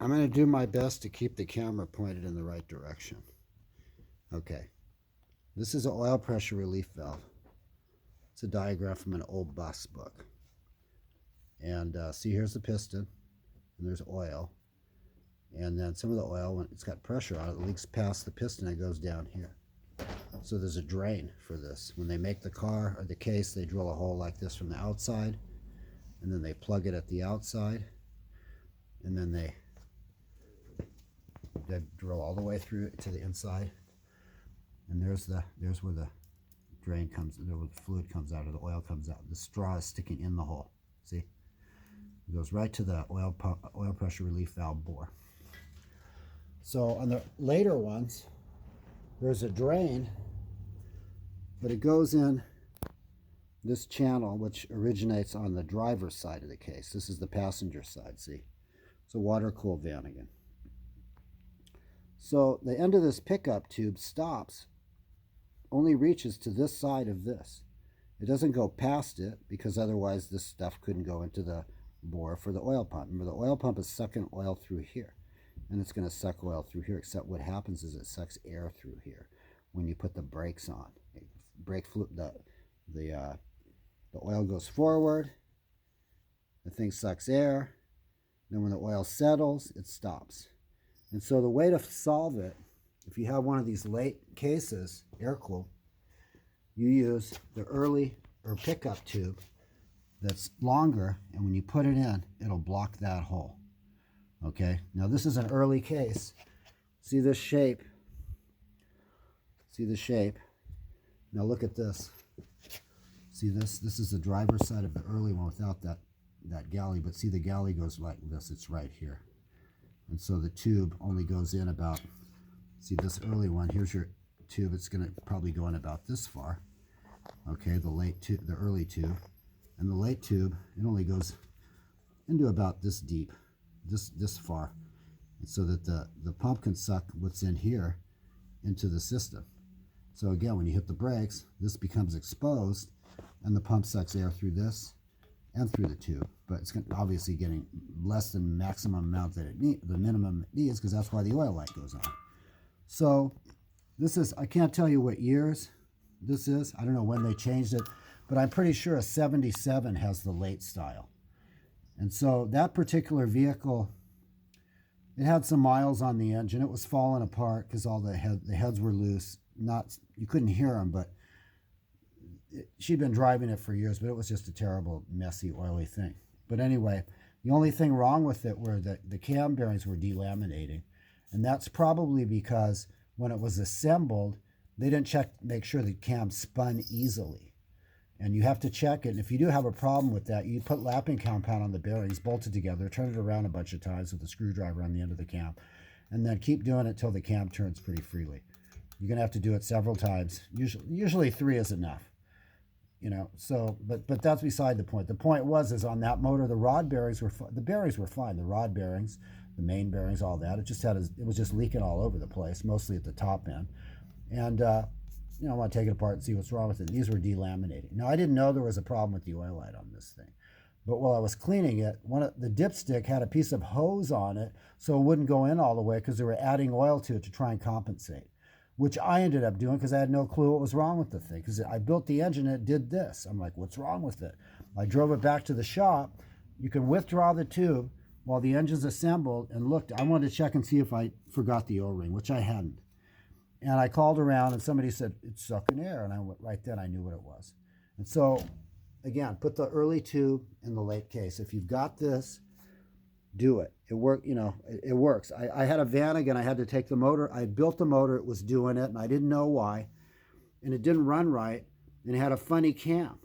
I'm going to do my best to keep the camera pointed in the right direction. Okay, this is an oil pressure relief valve. It's a diagram from an old bus book. And see, here's the piston, and there's oil. And then some of the oil, when it's got pressure on it, it leaks past the piston and goes down here. So there's a drain for this. When they make the car or the case, they drill a hole like this from the outside, and then they plug it at the outside, and then they drill all the way through to the inside. And there's where the drain comes, the fluid comes out, or the oil comes out. The straw is sticking in the hole. See? It goes right to the oil pressure relief valve bore. So on the later ones, there's a drain, but it goes in this channel, which originates on the driver's side of the case. This is the passenger side, see? It's a water-cooled Vanagon. So the end of this pickup tube stops, only reaches to this side of this. It doesn't go past it, because otherwise this stuff couldn't go into the bore for the oil pump. Remember, the oil pump is sucking oil through here, and it's going to suck oil through here, except what happens is it sucks air through here when you put the brakes on. Brake fluid, the oil goes forward, the thing sucks air, then when the oil settles, it stops. And so the way to solve it, if you have one of these late cases, air-cooled, you use the early or pickup tube that's longer, and when you put it in, it'll block that hole. Okay, now this is an early case. See this shape? See the shape? Now look at this. See this? This is the driver's side of the early one without that galley, but see the galley goes like this. It's right here. And so the tube only goes in about, see this early one, here's your tube. It's going to probably go in about this far. Okay, the early tube. And the late tube, it only goes into about this deep, this far. And so that the pump can suck what's in here into the system. So again, when you hit the brakes, this becomes exposed, and the pump sucks air through this and through the tube. But it's obviously getting less than the maximum amount that the minimum it needs, because that's why the oil light goes on. So this is, I can't tell you what years this is. I don't know when they changed it, but I'm pretty sure a 77 has the late style. And so that particular vehicle, it had some miles on the engine. It was falling apart because all the heads were loose. You couldn't hear them, but she'd been driving it for years, but it was just a terrible, messy, oily thing. But anyway, the only thing wrong with it were the cam bearings were delaminating. And that's probably because when it was assembled, they didn't make sure the cam spun easily. And you have to check it. And if you do have a problem with that, you put lapping compound on the bearings, bolt it together, turn it around a bunch of times with a screwdriver on the end of the cam, and then keep doing it until the cam turns pretty freely. You're going to have to do it several times. Usually 3 is enough. You know, so, but that's beside the point. The point is on that motor, the rod bearings were the bearings were fine. The rod bearings, the main bearings, all that. It was just leaking all over the place, mostly at the top end. And you know, I want to take it apart and see what's wrong with it. These were delaminating. Now, I didn't know there was a problem with the oil light on this thing, but while I was cleaning it, the dipstick had a piece of hose on it, so it wouldn't go in all the way because they were adding oil to it to try and compensate, which I ended up doing because I had no clue what was wrong with the thing, because I built the engine and it did this. I'm like, what's wrong with it? I drove it back to the shop. You can withdraw the tube while the engine's assembled, and looked. I wanted to check and see if I forgot the O-ring, which I hadn't. And I called around and somebody said, it's sucking air. And right then I knew what it was. And so, again, put the early tube in the late case. If you've got this, do it. It works, you know, it works. I had a Vanagon. I had to take the motor. I had built the motor. It was doing it, and I didn't know why. And it didn't run right, and it had a funny cam.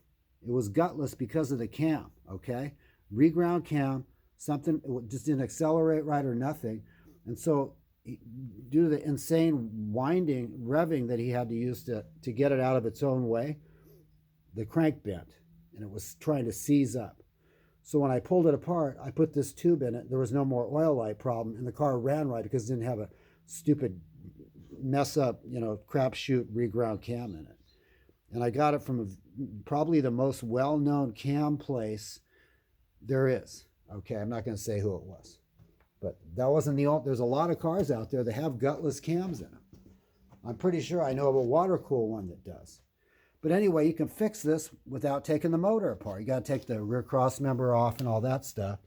It was gutless because of the cam, okay? Reground cam, something, it just didn't accelerate right or nothing. And so due to the insane revving that he had to use to get it out of its own way, the crank bent, and it was trying to seize up. So when I pulled it apart, I put this tube in it. There was no more oil light problem, and the car ran right because it didn't have a stupid mess up, you know, crapshoot reground cam in it. And I got it from probably the most well-known cam place there is. Okay, I'm not going to say who it was. But that wasn't the only, there's a lot of cars out there that have gutless cams in them. I'm pretty sure I know of a water-cooled one that does. But anyway, you can fix this without taking the motor apart. You got to take the rear cross member off and all that stuff.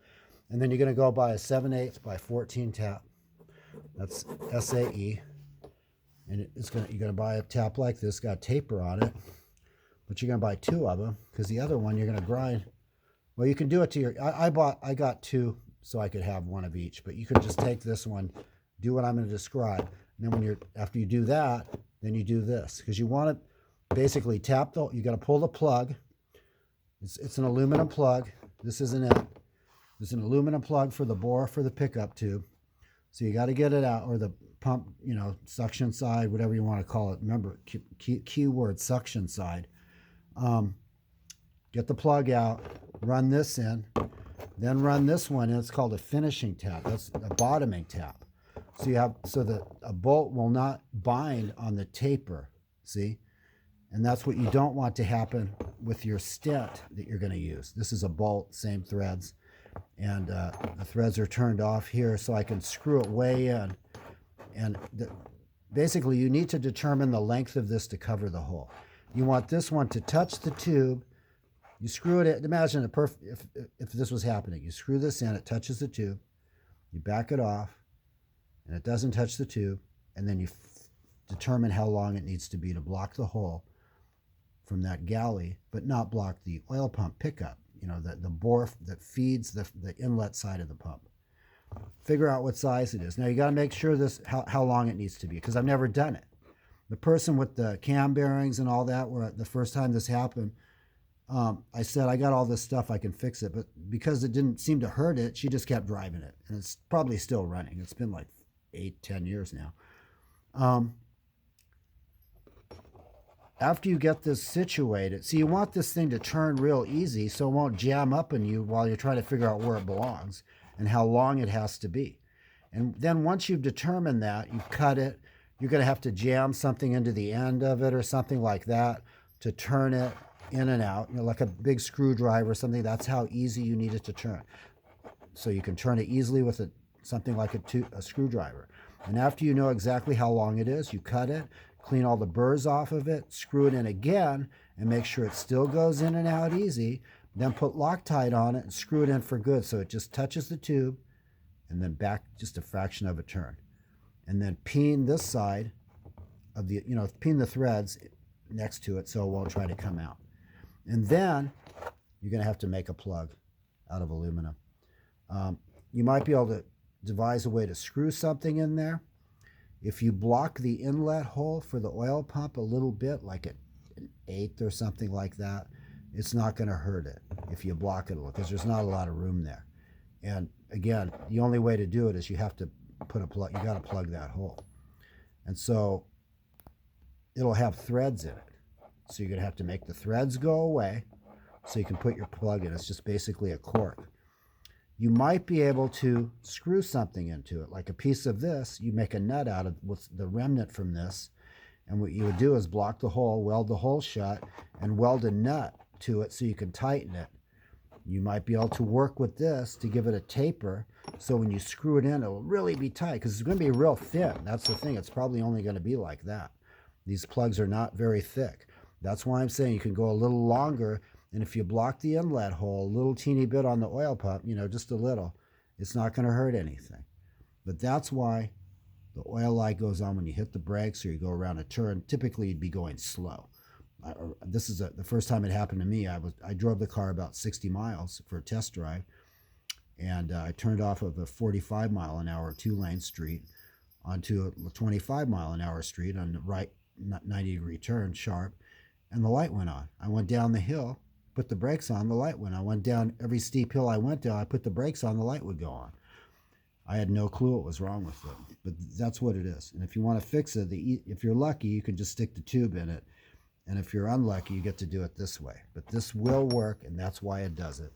And then you're going to go buy a 7/8 by 14 tap. That's SAE. And you're going to buy a tap like this, got a taper on it. But you're going to buy 2 of them because the other one you're going to grind. Well, you can do it to your, I got 2 so I could have 1 of each. But you can just take this one, do what I'm going to describe. And then after you do that, then you do this. Because you want to basically tap you got to pull the plug. It's an aluminum plug. This isn't it. There's an aluminum plug for the bore for the pickup tube. So you got to get it out, or the pump, suction side, whatever you want to call it. Remember, keyword suction side. Get the plug out, run this in, then run this one in. It's called a finishing tap. That's a bottoming tap. So that a bolt will not bind on the taper, see? And that's what you don't want to happen with your stent that you're going to use. This is a bolt, same threads, and the threads are turned off here so I can screw it way in. And basically, you need to determine the length of this to cover the hole. You want this one to touch the tube. You screw it in. Imagine if this was happening. You screw this in, it touches the tube. You back it off, and it doesn't touch the tube, and then you determine how long it needs to be to block the hole from that galley, but not block the oil pump pickup, the bore that feeds the inlet side of the pump. Figure out what size it is. Now you got to make sure how long it needs to be, because I've never done it. The person with the cam bearings and all that, where the first time this happened, I said, I got all this stuff, I can fix it. But because it didn't seem to hurt it, she just kept driving it. And it's probably still running. It's been like 8-10 years now. After you get this situated, see, you want this thing to turn real easy so it won't jam up on you while you're trying to figure out where it belongs and how long it has to be. And then once you've determined that, you cut it, you're going to have to jam something into the end of it or something like that to turn it in and out, like a big screwdriver or something. That's how easy you need it to turn. So you can turn it easily with something like a screwdriver. And after you know exactly how long it is, you cut it, clean all the burrs off of it, screw it in again, and make sure it still goes in and out easy. Then put Loctite on it and screw it in for good so it just touches the tube, and then back just a fraction of a turn. And then peen this side of peen the threads next to it so it won't try to come out. And then you're going to have to make a plug out of aluminum. You might be able to devise a way to screw something in there. If you block the inlet hole for the oil pump a little bit, like an 1/8 or something like that, it's not going to hurt it if you block it a little, because there's not a lot of room there. And again, the only way to do it is you have to put a plug. You got to plug that hole, and so it'll have threads in it. So you're going to have to make the threads go away so you can put your plug in. It's just basically a cork. You might be able to screw something into it, like a piece of this. You make a nut out of what's the remnant from this, and what you would do is block the hole, weld the hole shut, and weld a nut to it so you can tighten it. You might be able to work with this to give it a taper, so when you screw it in, it'll really be tight, because it's going to be real thin. That's the thing. It's probably only going to be like that. These plugs are not very thick. That's why I'm saying you can go a little longer. And if you block the inlet hole a little teeny bit on the oil pump, just a little, it's not going to hurt anything. But that's why the oil light goes on when you hit the brakes or you go around a turn. Typically, you'd be going slow. This is the first time it happened to me. I drove the car about 60 miles for a test drive, and I turned off of a 45-mile-an-hour 2-lane street onto a 25-mile-an-hour street on the right 90-degree turn, sharp, and the light went on. I went down the hill, put the brakes on, the light went on. I went down every steep hill I went down, I put the brakes on, the light would go on. I had no clue what was wrong with it, but that's what it is. And if you want to fix it, if you're lucky, you can just stick the tube in it. And if you're unlucky, you get to do it this way. But this will work, and that's why it does it.